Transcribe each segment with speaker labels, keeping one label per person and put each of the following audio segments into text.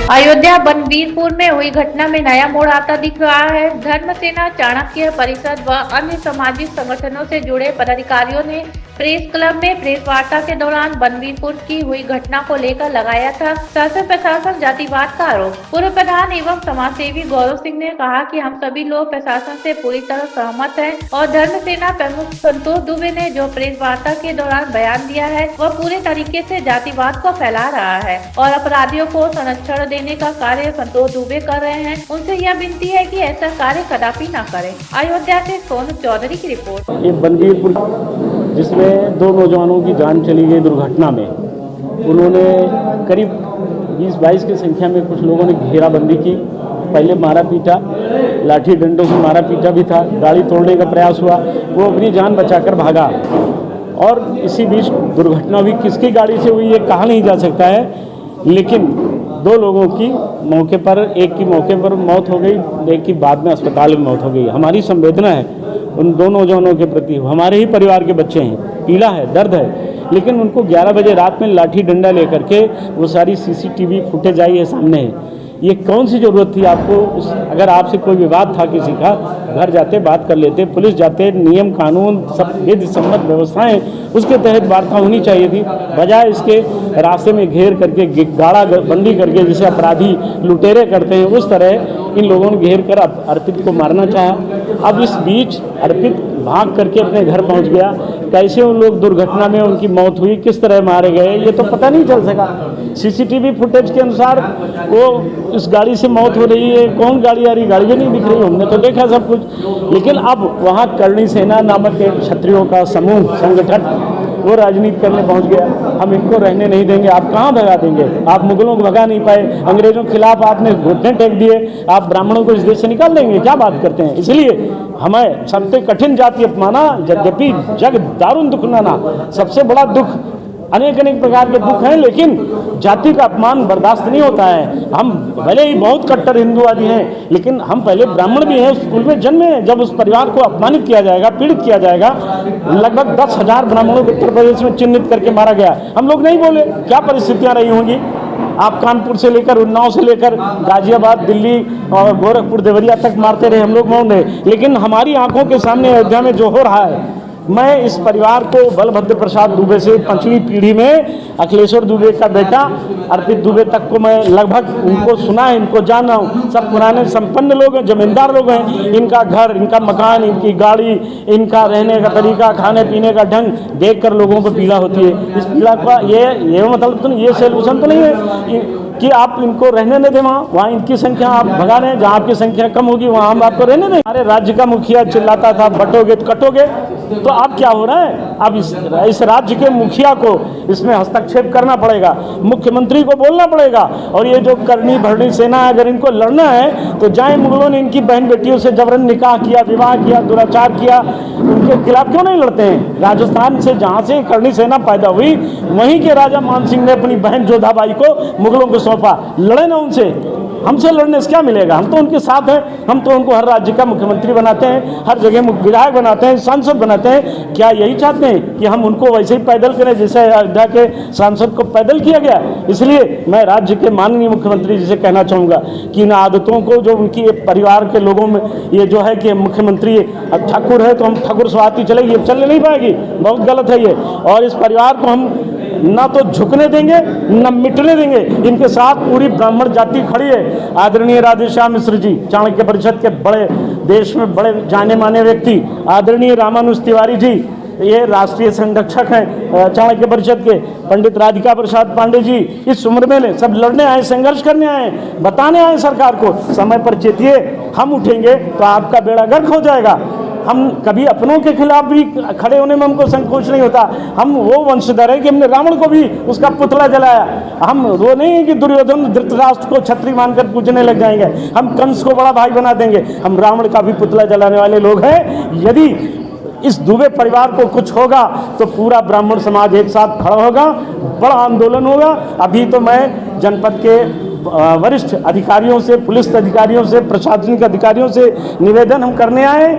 Speaker 1: अयोध्या बनबीरपुर में हुई घटना में नया मोड़ आता दिख रहा है। धर्म सेना, चाणक्य परिषद व अन्य सामाजिक संगठनों से जुड़े पदाधिकारियों ने प्रेस क्लब में प्रेस वार्ता के दौरान बनबीरपुर की हुई घटना को लेकर लगाया था शासन प्रशासन जातिवाद का आरोप। पूर्व प्रधान एवं समाजसेवी गौरव सिंह ने कहा कि हम सभी लोग प्रशासन से पूरी तरह सहमत हैं और धर्म सेना प्रमुख संतोष दुबे ने जो प्रेस वार्ता के दौरान बयान दिया है वह पूरे तरीके से जातिवाद को फैला रहा है और अपराधियों को संरक्षण देने का कार्य संतोष दुबे कर रहे हैं। उनसे यह विनती है कि ऐसा कार्य कदापि न करें। अयोध्या से सोनू चौधरी की रिपोर्ट।
Speaker 2: ये बनबीरपुर जिसमें दो नौजवानों की जान चली गई दुर्घटना में, उन्होंने करीब 20-22 की संख्या में कुछ लोगों ने घेराबंदी की। पहले मारा पीटा, लाठी डंडों से मारा पीटा भी था, गाड़ी तोड़ने का प्रयास हुआ, वो अपनी जान बचाकर भागा। और इसी बीच दुर्घटना हुई, किसकी गाड़ी से हुई ये कहा नहीं जा सकता है, लेकिन दो लोगों की मौके पर, एक की मौके पर मौत हो गई, एक की बाद में अस्पताल में मौत हो गई। हमारी संवेदना है उन दो नौजवानों के प्रति। हमारे ही परिवार के बच्चे हैं, पीड़ा है, दर्द है, लेकिन उनको 11 बजे रात में लाठी डंडा लेकर के वो सारी CCTV फुटेज आई है सामने। ये कौन सी ज़रूरत थी आपको? अगर आपसे कोई विवाद था किसी का, घर जाते बात कर लेते, पुलिस जाते, नियम कानून सब विधि सम्मत व्यवस्थाएं उसके तहत वार्ता होनी चाहिए थी। बजाय इसके रास्ते में घेर करके गाड़ा बंदी करके जिसे अपराधी लुटेरे करते हैं, उस तरह इन लोगों ने घेर कर अर्पित को मारना चाहा। अब इस बीच अर्पित भाग करके अपने घर पहुंच गया। कैसे उन लोग दुर्घटना में उनकी मौत हुई, किस तरह मारे गए, ये तो पता नहीं चल सका। CCTV फुटेज के अनुसार वो इस गाड़ी से मौत हो रही है, कौन गाड़ी आ रही, गाड़ी भी नहीं दिख रही, हमने तो देखा सब कुछ। लेकिन अब वहाँ करणी सेना नामक एक क्षत्रियों का समूह, संगठन, वो राजनीति करने पहुंच गया। हम इनको रहने नहीं देंगे। आप कहाँ भगा देंगे? आप मुगलों को भगा नहीं पाए, अंग्रेजों के खिलाफ आपने घुटने टेक दिए, आप ब्राह्मणों को इस देश से निकाल देंगे? क्या बात करते हैं? इसलिए हमें सबसे कठिन जाति अपमाना, यद्यपि जग दारुण दुख नाना। सबसे बड़ा दुख, अनेक अनेक प्रकार के दुख हैं, लेकिन जाति का अपमान बर्दाश्त नहीं होता है। हम भले ही बहुत कट्टर हिंदुवादी हैं, लेकिन हम पहले ब्राह्मण भी हैं, उस कुल में जन्मे हैं। जब उस परिवार को अपमानित किया जाएगा, पीड़ित किया जाएगा, लगभग 10,000 ब्राह्मणों को उत्तर प्रदेश में चिन्हित करके मारा गया, हम लोग नहीं बोले? क्या परिस्थितियां रही होंगी? आप कानपुर से लेकर, उन्नाव से लेकर गाजियाबाद, दिल्ली और गोरखपुर, देवरिया तक मारते रहे, हम लोग मौन रहे। लेकिन हमारी आंखों के सामने अयोध्या में जो हो रहा है, मैं इस परिवार को बलभद्र प्रसाद दुबे से 5वीं पीढ़ी में अखिलेश्वर दुबे का बेटा अर्पित दुबे तक को मैं लगभग उनको सुना है, इनको जाना हूँ। सब पुराने संपन्न लोग हैं, जमींदार लोग हैं। इनका घर, इनका मकान, इनकी गाड़ी, इनका रहने का तरीका, खाने पीने का ढंग देखकर लोगों को पीड़ा होती है। इस पीड़ा का ये मतलब तो नहीं, ये सोल्यूशन तो नहीं है कि आप इनको रहने न दें। वहाँ इनकी संख्या आप भगा रहे हैं, जहाँ आपकी संख्या कम होगी वहाँ हम आपको रहने दें। हमारे राज्य का मुखिया चिल्लाता था, बटोगे तो कटोगे। तो अब क्या हो रहा है? अब इस राज्य के मुखिया को इसमें हस्तक्षेप करना पड़ेगा, मुख्यमंत्री को बोलना पड़ेगा। और ये जो करनी भरनी सेना है, अगर इनको लड़ना है तो जाए, मुगलों ने इनकी बहन बेटियों से जबरन निकाह किया, विवाह किया, दुराचार किया, उनके खिलाफ क्यों नहीं लड़ते हैं? राजस्थान से जहाँ से करनी सेना पैदा हुई, वहीं के राजा मान सिंह ने अपनी बहन जोधाबाई को मुगलों को सौंपा। लड़े ना उनसे, हमसे लड़ने से क्या मिलेगा? हम तो उनके साथ हैं, हम तो उनको हर राज्य का मुख्यमंत्री बनाते हैं, हर जगह विधायक बनाते हैं, सांसद बनाते हैं। क्या यही चाहते हैं कि हम उनको वैसे ही पैदल करें जैसे अयोध्या के सांसद को पैदल किया गया? इसलिए मैं राज्य के माननीय मुख्यमंत्री जी से कहना चाहूँगा कि इन आदतों को, जो उनकी परिवार के लोगों में ये जो है कि मुख्यमंत्री ठाकुर है तो हम ठाकुर स्वाति चलेगी, चलने नहीं पाएगी, बहुत गलत है ये। और इस परिवार को हम ना तो झुकने देंगे न मिटने देंगे। इनके साथ पूरी ब्राह्मण जाति खड़ी है। आदरणीय राधेश्याम मिश्र जी, चाणक्य परिषद के बड़े, देश में बड़े जाने माने व्यक्ति, आदरणीय रामानुज तिवारी जी, ये राष्ट्रीय संरक्षक हैं चाणक्य परिषद के, पंडित राधिका प्रसाद पांडे जी, इस उम्र में सब लड़ने आए, संघर्ष करने आए, बताने आए सरकार को समय पर चेतिए। हम उठेंगे तो आपका बेड़ा गर्क हो जाएगा। हम कभी अपनों के खिलाफ भी खड़े होने में हमको संकोच नहीं होता। हम वो वंशधर हैं कि हमने रावण को भी उसका पुतला जलाया। हम वो नहीं है कि दुर्योधन धृतराष्ट्र को छत्री मानकर पूजने लग जाएंगे, हम कंस को बड़ा भाई बना देंगे। हम रावण का भी पुतला जलाने वाले लोग हैं। यदि इस दुबे परिवार को कुछ होगा तो पूरा ब्राह्मण समाज एक साथ खड़ा होगा, बड़ा आंदोलन होगा। अभी तो मैं जनपद के वरिष्ठ अधिकारियों से, पुलिस अधिकारियों से, प्रशासनिक अधिकारियों से निवेदन हम करने आए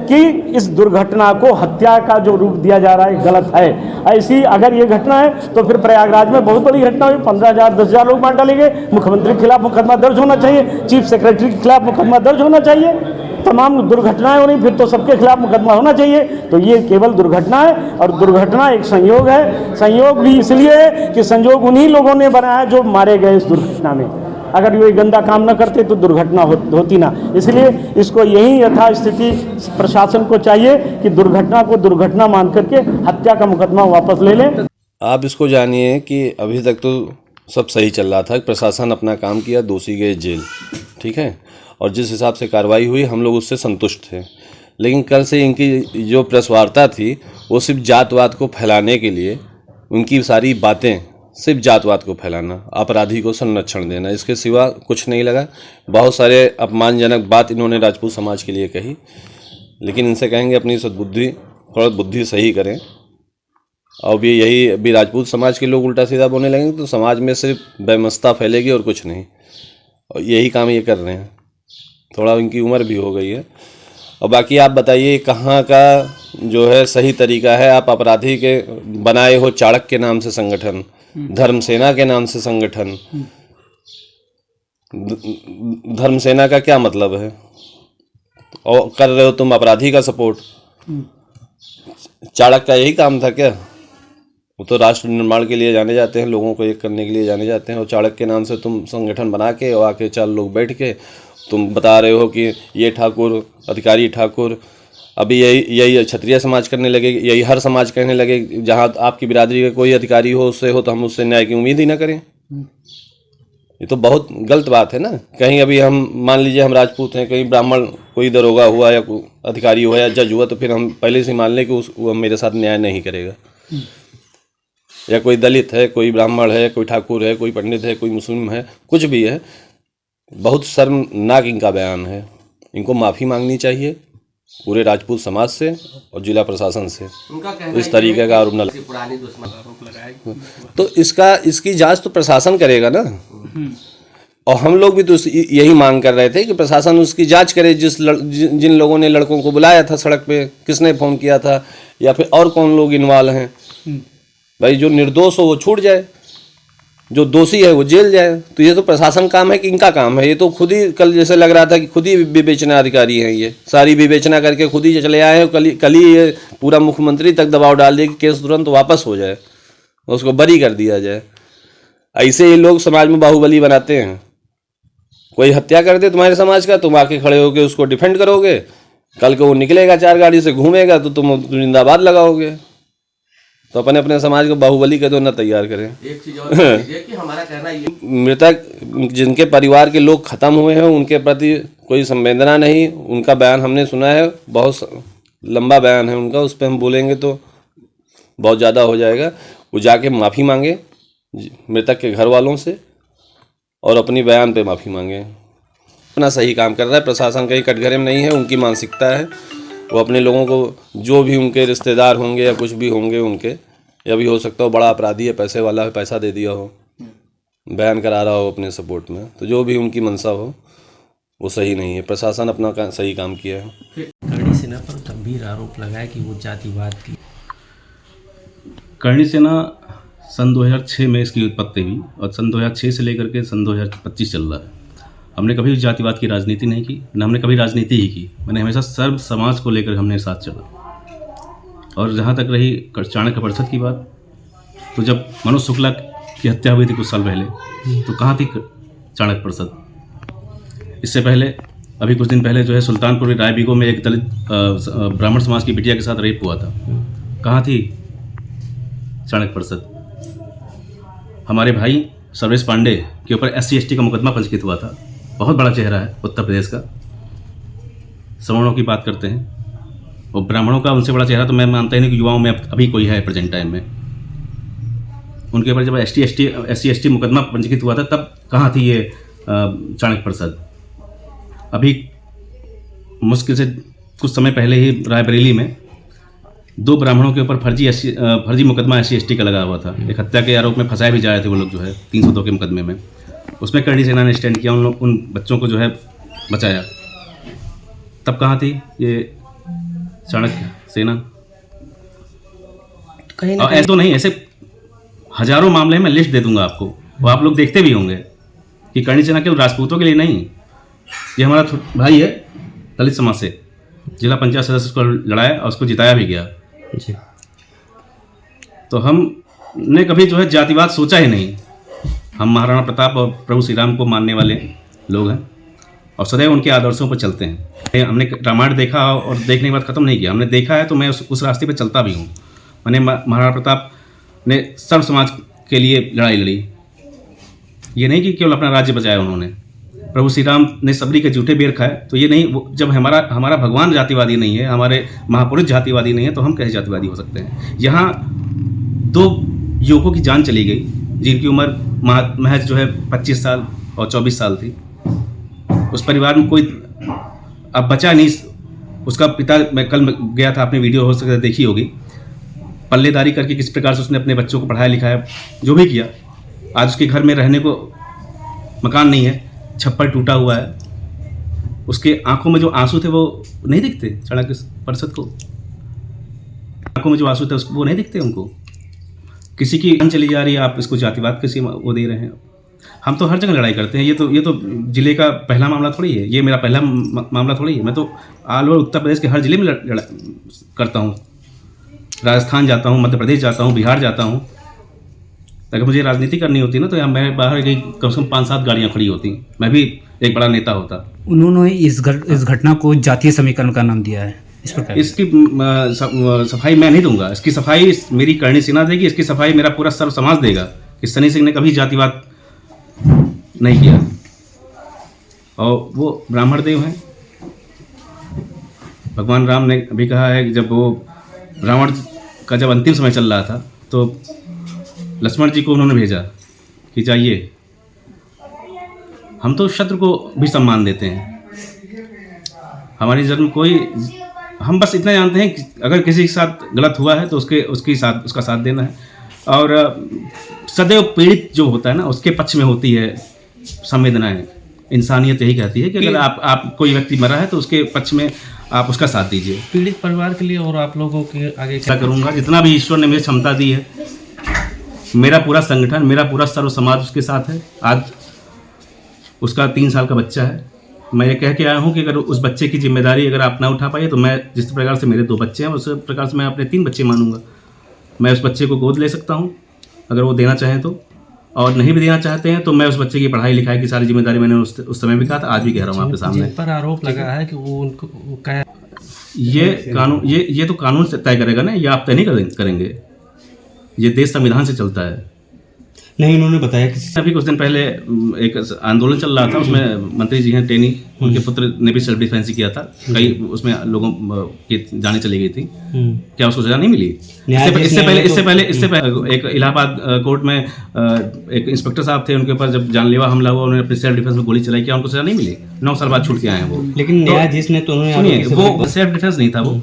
Speaker 2: कि इस दुर्घटना को हत्या का जो रूप दिया जा रहा है गलत है। ऐसी अगर ये घटना है तो फिर प्रयागराज में बहुत बड़ी घटना हुई, 15,000 10,000 लोग मार डाले गए। मुख्यमंत्री के खिलाफ मुकदमा दर्ज होना चाहिए, चीफ सेक्रेटरी के खिलाफ मुकदमा दर्ज होना चाहिए, तमाम दुर्घटनाएं हो रही फिर तो सबके खिलाफ मुकदमा होना चाहिए। तो ये केवल दुर्घटना है और दुर्घटना एक संयोग है। संयोग भी इसलिए है कि संयोग उन्हीं लोगों ने बनाया जो मारे गए इस दुर्घटना में। अगर ये गंदा काम न करते तो दुर्घटना होती ना। इसलिए इसको यही यथास्थिति प्रशासन को चाहिए कि दुर्घटना को दुर्घटना मान करके हत्या का मुकदमा वापस ले लें।
Speaker 3: आप इसको जानिए कि अभी तक तो सब सही चल रहा था, प्रशासन अपना काम किया, दोषी गए जेल, ठीक है, और जिस हिसाब से कार्रवाई हुई हम लोग उससे संतुष्ट थे। लेकिन कल से इनकी जो प्रेस वार्ता थी वो सिर्फ जातवाद को फैलाने के लिए, उनकी सारी बातें सिर्फ जातवाद को फैलाना, अपराधी को संरक्षण देना, इसके सिवा कुछ नहीं लगा। बहुत सारे अपमानजनक बात इन्होंने राजपूत समाज के लिए कही, लेकिन इनसे कहेंगे अपनी सद्बुद्धि थोड़ा बुद्धि सही करें। और भी यही अभी राजपूत समाज के लोग उल्टा सीधा बोलने लगेंगे तो समाज में सिर्फ बेमस्ता फैलेगी और कुछ नहीं, और यही काम ये कर रहे हैं। थोड़ा इनकी उम्र भी हो गई है। और बाकी आप बताइए कहाँ का जो है सही तरीका है। आप अपराधी के बनाए हो चाणक्य के नाम से संगठन, धर्मसेना के नाम से संगठन। धर्मसेना का क्या मतलब है? और कर रहे हो तुम अपराधी का सपोर्ट। चाणक्य का यही काम था क्या? वो तो राष्ट्र निर्माण के लिए जाने जाते हैं, लोगों को एक करने के लिए जाने जाते हैं। और चाणक्य के नाम से तुम संगठन बना के और आके 4 लोग बैठ के तुम बता रहे हो कि ये ठाकुर, अधिकारी ठाकुर, अभी यही क्षत्रिय समाज करने लगे, यही हर समाज कहने लगे जहाँ आपकी बिरादरी का कोई अधिकारी हो उससे हो तो हम उससे न्याय की उम्मीद ही ना करें। ये तो बहुत गलत बात है ना। कहीं अभी हम मान लीजिए हम राजपूत हैं, कहीं ब्राह्मण कोई दरोगा हुआ या कोई अधिकारी हुआ या जज हुआ तो फिर हम पहले से मान लें कि वो मेरे साथ न्याय नहीं करेगा। या कोई दलित है, कोई ब्राह्मण है, कोई ठाकुर है, कोई पंडित है, कोई मुस्लिम है, कुछ भी है, बहुत शर्मनाक इनका बयान है। इनको माफ़ी मांगनी चाहिए पूरे राजपूत समाज से और जिला प्रशासन से। इस तरीके का आरोप न तो इसकी जांच तो प्रशासन करेगा ना। और हम लोग भी तो यही मांग कर रहे थे कि प्रशासन उसकी जांच करे। जिन लोगों ने लड़कों को बुलाया था सड़क पे, किसने फ़ोन किया था, या फिर और कौन लोग इन्वॉल्व हैं। भाई जो निर्दोष हो वो छूट जाए, जो दोषी है वो जेल जाए। तो ये तो प्रशासन काम है कि इनका काम है? ये तो खुद ही कल जैसे लग रहा था कि खुद ही विवेचना अधिकारी हैं, ये सारी विवेचना करके खुद ही चले आए हैं। कल ही ये पूरा मुख्यमंत्री तक दबाव डाल दिए कि केस तुरंत वापस हो जाए, उसको बरी कर दिया जाए। ऐसे ये लोग समाज में बाहुबली बनाते हैं। कोई हत्या कर दे तुम्हारे समाज का, तुम आके खड़े होकर उसको डिफेंड करोगे। कल को वो निकलेगा 4 गाड़ी से घूमेगा तो तुम जिंदाबाद लगाओगे। तो अपने अपने समाज को बाहुबली के तो न तैयार करें।
Speaker 4: एक चीज और दीजिए कि हमारा कहना ये,
Speaker 3: मृतक जिनके परिवार के लोग खत्म हुए हैं उनके प्रति कोई संवेदना नहीं। उनका बयान हमने सुना है, बहुत लंबा बयान है उनका, उस पर हम बोलेंगे तो बहुत ज़्यादा हो जाएगा। वो जाके माफ़ी मांगे मृतक के घर वालों से और अपनी बयान पे माफ़ी मांगे। अपना सही काम कर रहा है प्रशासन, कहीं कटघरे में नहीं है। उनकी मानसिकता है, वो अपने लोगों को जो भी उनके रिश्तेदार होंगे या कुछ भी होंगे उनके, या भी हो सकता हो बड़ा अपराधी है, पैसे वाला है, पैसा दे दिया हो, बयान करा रहा हो अपने सपोर्ट में, तो जो भी उनकी मंशा हो वो सही नहीं है। प्रशासन अपना सही काम किया है।
Speaker 5: करणी सेना पर गंभीर आरोप लगाया कि वो जातिवाद की।
Speaker 6: करणी सेना सन 2006 में इसकी उत्पत्ति हुई और सन 2006 से लेकर के सन 2025 चल रहा है। हमने कभी जातिवाद की राजनीति नहीं की, न हमने कभी राजनीति ही की। मैंने हमेशा सर्व समाज को लेकर हमने साथ चला। और जहाँ तक रही चाणक्य परिषद की बात, तो जब मनोज शुक्ला की हत्या हुई थी कुछ साल पहले, तो कहाँ थी चाणक्य परिषद? इससे पहले अभी कुछ दिन पहले जो है सुल्तानपुर रायबीगो में एक दलित ब्राह्मण समाज की बिटिया के साथ रेप हुआ था, कहाँ थी चाणक्य परिषद? हमारे भाई सर्वेश पांडे के ऊपर SC/ST का मुकदमा पंजीकृत हुआ था। बहुत बड़ा चेहरा है उत्तर प्रदेश का। सवर्णों की बात करते हैं और ब्राह्मणों का उनसे बड़ा चेहरा तो मैं मानता ही नहीं कि युवाओं में अभी कोई है प्रेजेंट टाइम में। उनके ऊपर जब SC/ST मुकदमा पंजीकृत हुआ था तब कहाँ थी ये चाणक्य परिषद? अभी मुश्किल से कुछ समय पहले ही रायबरेली में 2 ब्राह्मणों के ऊपर फर्जी मुकदमा SC/ST का लगा हुआ था। एक हत्या के आरोप में फंसाए भी जा रहे थे वो लोग जो है 302 के मुकदमे में। उसमें करणी सेना ने स्टैंड किया, उन बच्चों को जो है बचाया। तब कहाँ थी ये चाणक्य सेना।
Speaker 5: कहीं ना
Speaker 6: और ऐसे तो नहीं, ऐसे हजारों मामले में लिस्ट दे दूंगा आपको, वो आप लोग देखते भी होंगे कि करणी सेना केवल राजपूतों के लिए नहीं, ये हमारा भाई है दलित समाज से, जिला पंचायत सदस्य को लड़ाया और उसको जिताया भी गया।
Speaker 5: जी।
Speaker 6: तो हमने कभी जो है जातिवाद सोचा ही नहीं। हम महाराणा प्रताप और प्रभु श्री राम को मानने वाले लोग हैं और सदैव उनके आदर्शों पर चलते हैं। हमने रामायण देखा और देखने के बाद ख़त्म नहीं किया, हमने देखा है तो मैं उस रास्ते पर चलता भी हूँ। मैंने महाराणा प्रताप ने सर्व समाज के लिए लड़ाई लड़ी, ये नहीं कि केवल अपना राज्य बचाया उन्होंने। प्रभु श्री राम ने सबरी के जूठे बेर खाए, तो ये नहीं, जब हमारा भगवान जातिवादी नहीं है, हमारे महापुरुष जातिवादी नहीं है, तो हम कैसे जातिवादी हो सकते हैं। यहाँ 2 युवकों की जान चली गई जिनकी उम्र महज जो है 25 साल और 24 साल थी। उस परिवार में कोई अब बचा नहीं। उसका पिता, मैं कल गया था, आपने वीडियो हो सकता है देखी होगी, पल्लेदारी करके किस प्रकार से उसने अपने बच्चों को पढ़ाया लिखाया, जो भी किया। आज उसके घर में रहने को मकान नहीं है, छप्पर टूटा हुआ है। उसके आंखों में जो आंसू थे वो नहीं दिखते। चाणक्य परिषद को आंखों में जो आंसू थे वो नहीं दिखते उनको। किसी की जान चली जा रही है, आप इसको जातिवाद किसी वो दे रहे हैं। हम तो हर जगह लड़ाई करते हैं। ये तो जिले का पहला मामला थोड़ी है, ये मेरा पहला मामला थोड़ी है। मैं तो ऑल ओवर उत्तर प्रदेश के हर जिले में करता हूँ। राजस्थान जाता हूँ, मध्य प्रदेश जाता हूँ, बिहार जाता हूँ। अगर मुझे राजनीति करनी होती ना तो यहाँ मैं बाहर गई, कम से कम 5-7 गाड़ियाँ खड़ी होती, मैं भी एक बड़ा नेता होता।
Speaker 7: उन्होंने इस घटना को जातीय समीकरण का नाम दिया है। इस प्रकार
Speaker 6: इसकी सफाई मैं नहीं दूंगा। इसकी सफाई मेरी करणी सेना देगी, इसकी सफाई मेरा पूरा सर्व समाज देगा कि सनी सिंह ने कभी जातिवाद नहीं किया। और वो ब्राह्मण देव हैं। भगवान राम ने अभी कहा है कि जब वो रावण का जब अंतिम समय चल रहा था तो लक्ष्मण जी को उन्होंने भेजा कि जाइए। हम तो शत्रु को भी सम्मान देते हैं। हमारी जन्म हम बस इतना जानते हैं कि अगर किसी के साथ गलत हुआ है तो उसका साथ देना है। और सदैव पीड़ित जो होता है ना, उसके पक्ष में होती है संवेदनाएं। इंसानियत यही कहती है कि अगर आप कोई व्यक्ति मरा है तो उसके पक्ष में आप उसका साथ दीजिए।
Speaker 5: पीड़ित परिवार के लिए और आप लोगों के आगे
Speaker 6: क्या करूँगा, जितना भी ईश्वर ने मुझे क्षमता दी है, मेरा पूरा संगठन, मेरा पूरा सर्व समाज उसके साथ है। आज उसका 3 साल का बच्चा है। मैं ये कह के आया हूँ कि अगर उस बच्चे की जिम्मेदारी अगर आप ना उठा पाइए तो मैं जिस प्रकार से मेरे 2 बच्चे हैं उस प्रकार से मैं अपने 3 बच्चे मानूंगा। मैं उस बच्चे को गोद ले सकता हूँ अगर वो देना चाहें तो, और नहीं भी देना चाहते हैं तो मैं उस बच्चे की पढ़ाई लिखाई की सारी जिम्मेदारी मैंने उस समय भी कहा था, आज भी कह रहा हूँ आपके सामने।
Speaker 5: जिन पर आरोप लगा है कि वो उनको
Speaker 6: ये कानून ये तो कानून से तय करेगा ना, ये आप तय नहीं करेंगे। ये देश संविधान से चलता है।
Speaker 7: नहीं, उन्होंने बताया कि
Speaker 6: अभी कुछ दिन पहले एक आंदोलन चल रहा था, उसमें मंत्री जी हैं टेनी, उनके पुत्र ने भी सेल्फ डिफेंस किया था। कई उसमें लोगों की जानें चली गई थी। क्या उसको सजा नहीं मिली? इससे पहले एक इलाहाबाद कोर्ट में एक इंस्पेक्टर साहब थे, उनके ऊपर जब जानलेवा हमला हुआ, उन्होंने अपने सेल्फ डिफेंस में गोली चलाई। क्या उनको सजा नहीं मिली? 9 साल बाद छूट के आए हैं वो।
Speaker 7: लेकिन न्यायाधीश ने तो
Speaker 6: सुनिए, वो सेल्फ डिफेंस नहीं था वो।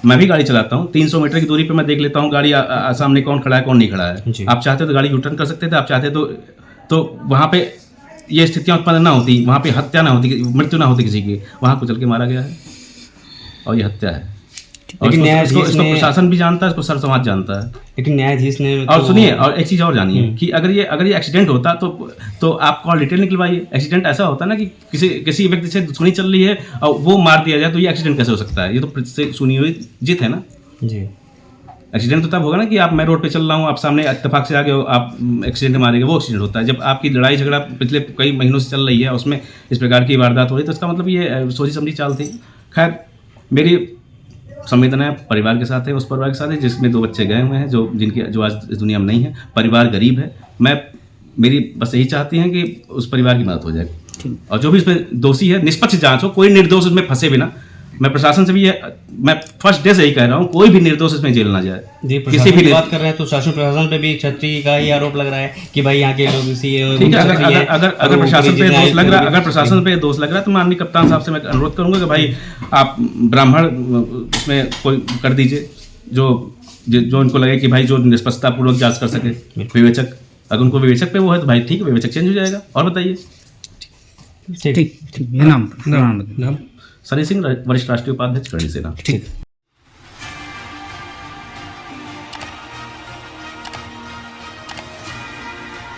Speaker 6: मैं भी गाड़ी चलाता हूँ, 300 मीटर की दूरी पे मैं देख लेता हूँ गाड़ी सामने कौन खड़ा है कौन नहीं खड़ा है। आप चाहते तो गाड़ी यूटर्न कर सकते थे, आप चाहते तो वहाँ पे ये स्थितियाँ उत्पन्न ना होती, वहाँ पे हत्या ना होती, मृत्यु ना होती किसी की। वहाँ कुचल के मारा गया है और ये हत्या है। और इसको प्रशासन भी जानता है, इसको सर्व समाज जानता है।
Speaker 7: लेकिन न्यायाधीश ने
Speaker 6: और सुनिए, और एक चीज़ और जानिए कि अगर ये एक्सीडेंट होता तो आप कॉल डिटेल निकलवाइए। एक्सीडेंट ऐसा होता है ना कि किसी व्यक्ति से दुश्मनी चल रही है और वो मार दिया जाए, तो ये एक्सीडेंट कैसे हो सकता है? ये तो सुनी हुई जीत है ना
Speaker 7: जी।
Speaker 6: एक्सीडेंट तो तब होगा ना कि मैं रोड पे चल रहा हूँ, आप सामने इत्तेफाक से आगे आप एक्सीडेंट मारेंगे, वो एक्सीडेंट होता है। जब आपकी लड़ाई झगड़ा पिछले कई महीनों से चल रही है, उसमें इस प्रकार की वारदात हो रही है, तो इसका मतलब ये सोची समझी चाल थी। खैर, मेरी संवेदना परिवार के साथ है, उस परिवार के साथ है जिसमें 2 बच्चे गए हुए हैं, जो आज इस दुनिया में नहीं है। परिवार गरीब है। मेरी बस यही चाहती हैं कि उस परिवार की मदद हो जाए और जो भी इसमें दोषी है निष्पक्ष जांच हो, कोई निर्दोष उसमें फंसे बिना। मैं प्रशासन से भी मैं फर्स्ट डे से यही कह रहा हूँ, कोई भी निर्दोष इसमें जेल ना जाए।
Speaker 7: जी, किसी भी बात कर रहे हैं तो शासन प्रशासन पे भी क्षत्रिय का ही आरोप लग रहा है कि भाई यहाँ के लोग इसी।
Speaker 6: ठीक है, अगर प्रशासन पे दोष लग रहा है, तो मैं माननीय कप्तान साहब से मैं अनुरोध करूंगा कि भाई आप ब्राह्मण उसमें कोई कर दीजिए जो उनको लगे कि भाई जो निष्पक्षता पूर्वक जांच कर सके, विवेचक। अगर उनको विवेचक पे वो है तो भाई ठीक है, विवेचक चेंज हो जाएगा। और बताइए।
Speaker 7: ठीक, ये नाम
Speaker 6: सनी सिंह, वरिष्ठ राष्ट्रीय उपाध्यक्ष करणी सेना।
Speaker 7: ठीक।